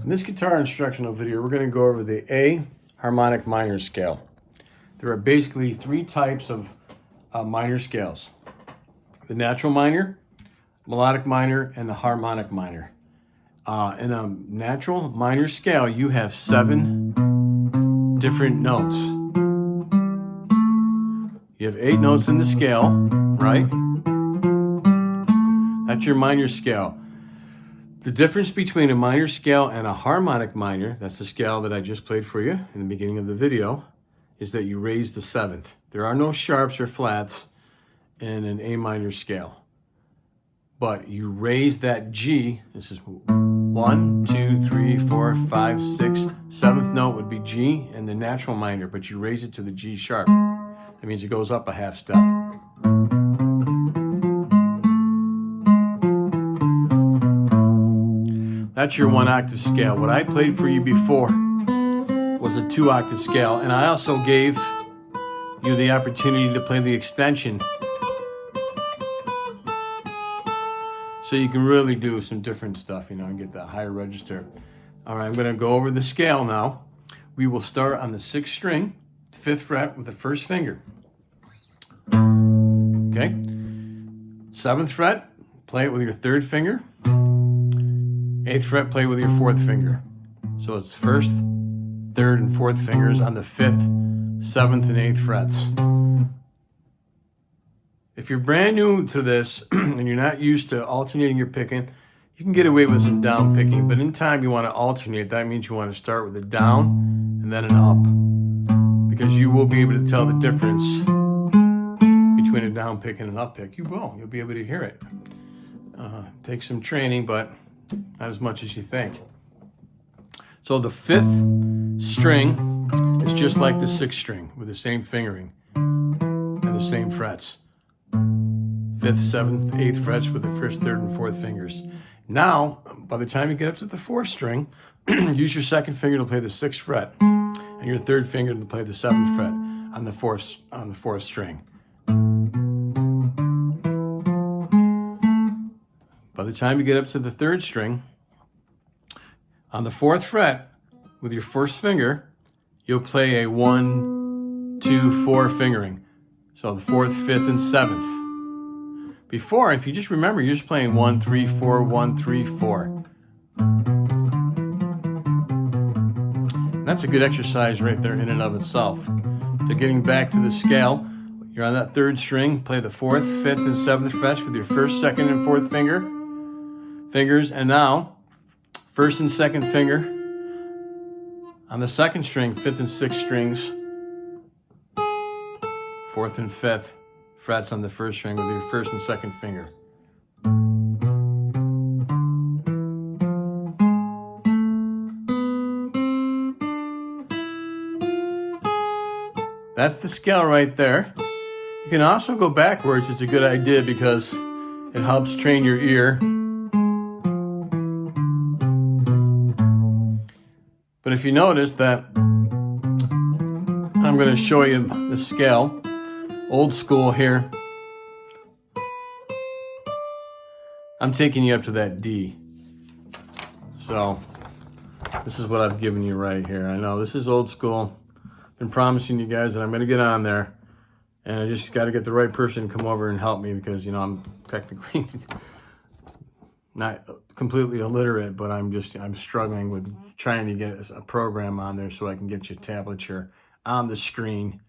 In this guitar instructional video, we're going to go over the A harmonic minor scale. There are basically three types of minor scales: the natural minor, melodic minor, and the harmonic minor. In a natural minor scale, you have 7 different notes. You have 8 notes in the scale, right? That's your minor scale. The difference between a minor scale and a harmonic minor, that's the scale that I just played for you in the beginning of the video, is that you raise the 7th. There are no sharps or flats in an A minor scale. But you raise that G. This is 1, 2, 3, 4, 5, 6. 7th note would be G in the natural minor, but you raise it to the G sharp. That means it goes up a half step. That's your 1-octave scale. What I played for you before was a 2-octave scale, and I also gave you the opportunity to play the extension, so you can really do some different stuff, and get that higher register. All right, I'm going to go over the scale now. We will start on the 6th string, 5th fret with the 1st finger. Okay. 7th fret, play it with your 3rd finger. 8th fret, play with your 4th finger. So it's 1st, 3rd, and 4th fingers on the 5th, 7th, and 8th frets. If you're brand new to this and you're not used to alternating your picking, you can get away with some down picking, but in time you want to alternate. That means you want to start with a down and then an up, because you will be able to tell the difference between a down pick and an up pick. You'll be able to hear it. Take some training, but not as much as you think. So the 5th string is just like the 6th string, with the same fingering and the same frets. 5th, 7th, 8th frets with the 1st, 3rd, and 4th fingers. Now, by the time you get up to the 4th string, use your 2nd finger to play the 6th fret, and your 3rd finger to play the 7th fret on the 4th string. By the time you get up to the 3rd string, on the 4th fret, with your 1st finger, you'll play a 1, 2, 4 fingering. So the 4th, 5th, and 7th. Before, if you just remember, you're just playing 1, 3, 4, 1, 3, 4. And that's a good exercise right there in and of itself. So getting back to the scale, you're on that 3rd string, play the 4th, 5th, and 7th frets with your 1st, 2nd, and 4th fingers, and now 1st and 2nd finger on the 2nd string, 5th and 6th strings, 4th and 5th frets on the 1st string with your 1st and 2nd finger. That's the scale right there. You can also go backwards. It's a good idea because it helps train your ear. But if you notice that I'm going to show you the scale, old school here, I'm taking you up to that D. So this is what I've given you right here. I know this is old school. Been promising you guys that I'm going to get on there, and I just got to get the right person to come over and help me, because I'm technically not completely illiterate, but I'm struggling with trying to get a program on there so I can get your tablature on the screen.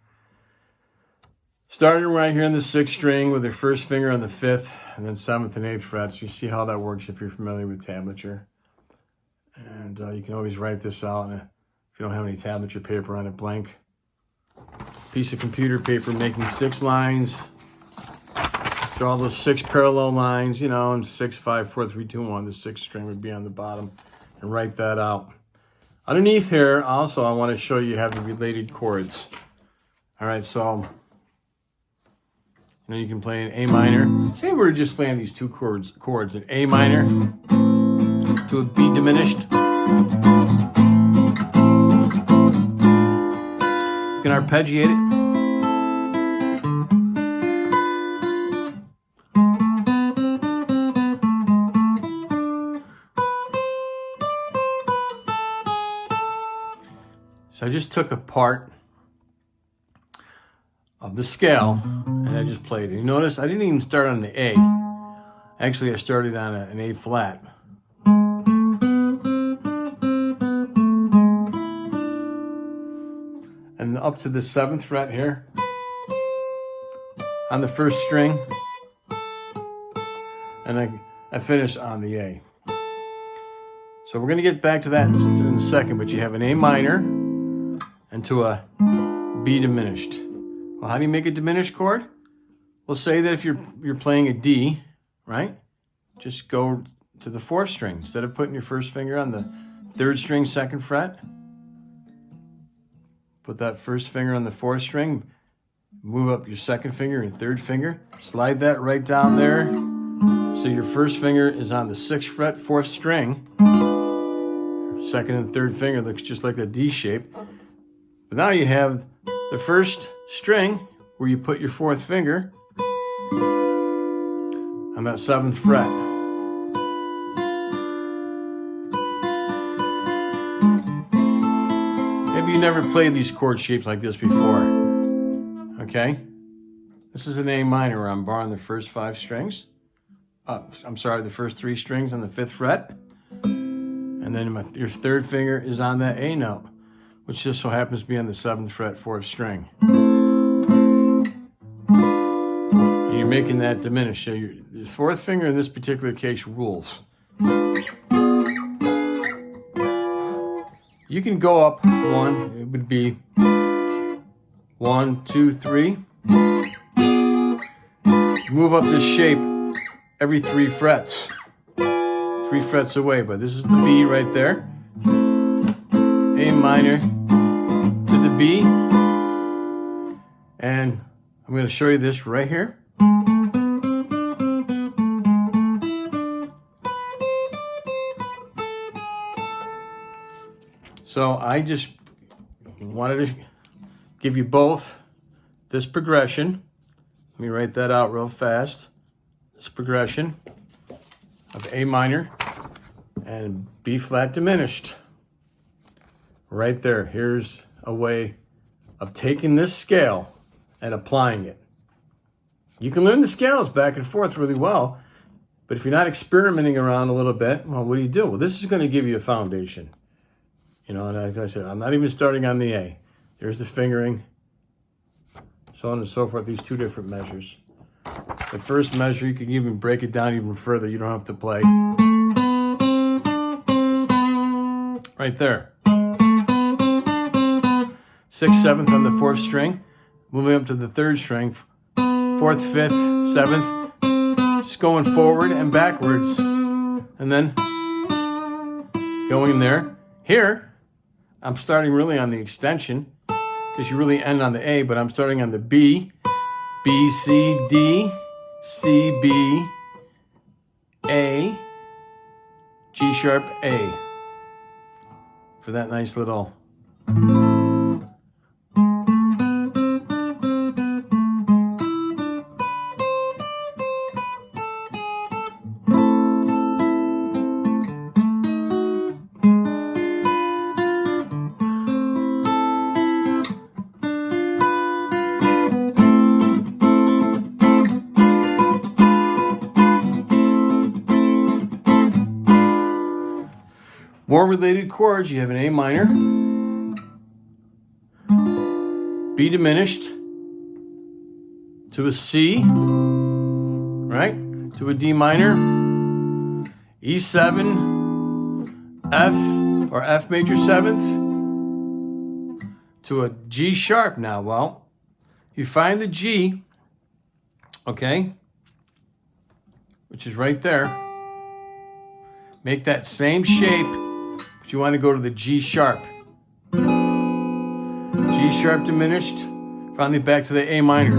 Starting right here on the 6th string with your 1st finger on the 5th, and then 7th and 8th frets. You see how that works if you're familiar with tablature. And you can always write this out if you don't have any tablature paper on it, blank piece of computer paper, making 6 lines. Draw those 6 parallel lines, and 6, 5, 4, 3, 2, 1. The 6th string would be on the bottom, and write that out. Underneath here, also, I want to show you have the related chords. All right, so you can play an A minor. Say we're just playing these 2 chords, an A minor to a B diminished. You can arpeggiate it. just took a part of the scale and I just played it. You notice I didn't even start on the A. Actually, I started on an A flat. And up to the 7th fret here on the 1st string, and I finish on the A. So we're going to get back to that in a second, but you have an A minor and to a B diminished. Well, how do you make a diminished chord? We'll say that if you're playing a D, right? Just go to the 4th string. Instead of putting your first finger on the 3rd string, 2nd fret, put that first finger on the 4th string, move up your 2nd finger and 3rd finger, slide that right down there. So your first finger is on the 6th fret, 4th string. 2nd and 3rd finger looks just like a D shape. But now you have the 1st string where you put your 4th finger on that 7th fret. Maybe you never played these chord shapes like this before. Okay? This is an A minor where I'm borrowing the first 5 strings. The first 3 strings on the 5th fret. And then your 3rd finger is on that A note, which just so happens to be on the 7th fret, 4th string. And you're making that diminish. So your 4th finger in this particular case rules. You can go up 1, it would be 1, 2, 3. Move up this shape every 3 frets. 3 frets away, but this is the B right there. A minor to the B. And I'm going to show you this right here. So I just wanted to give you both this progression. Let me write that out real fast. This progression of A minor and B flat diminished. Right there. Here's a way of taking this scale and applying it. You can learn the scales back and forth really well, but if you're not experimenting around a little bit, well, what do? Well, this is going to give you a foundation. You know, and like I said, I'm not even starting on the A. There's the fingering, so on and so forth, these 2 different measures. The first measure, you can even break it down even further. You don't have to play. Right there. 6th, 7th on the 4th string. Moving up to the 3rd string. 4th, 5th, 7th. Just going forward and backwards. And then going there. Here, I'm starting really on the extension because you really end on the A, but I'm starting on the B. B, C, D, C, B, A, G sharp, A. For that nice little more related chords. You have an A minor, B diminished, to a C, right? To a D minor, E7, F or F major 7th, to a G sharp now. Well, you find the G, okay, which is right there. Make that same shape. You want to go to the G sharp. G sharp diminished. Finally back to the A minor.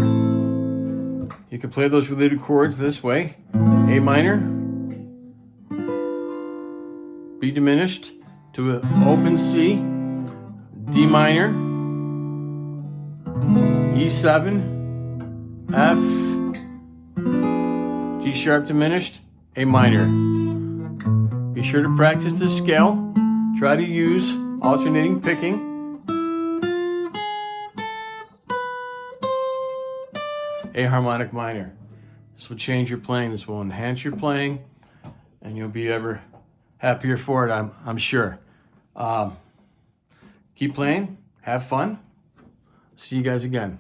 You can play those related chords this way. A minor. B diminished to an open C. D minor. E7. F. G sharp diminished. A minor. Be sure to practice this scale. Try to use alternating picking A harmonic minor. This will change your playing. This will enhance your playing, and you'll be ever happier for it, I'm sure. Keep playing. Have fun. See you guys again.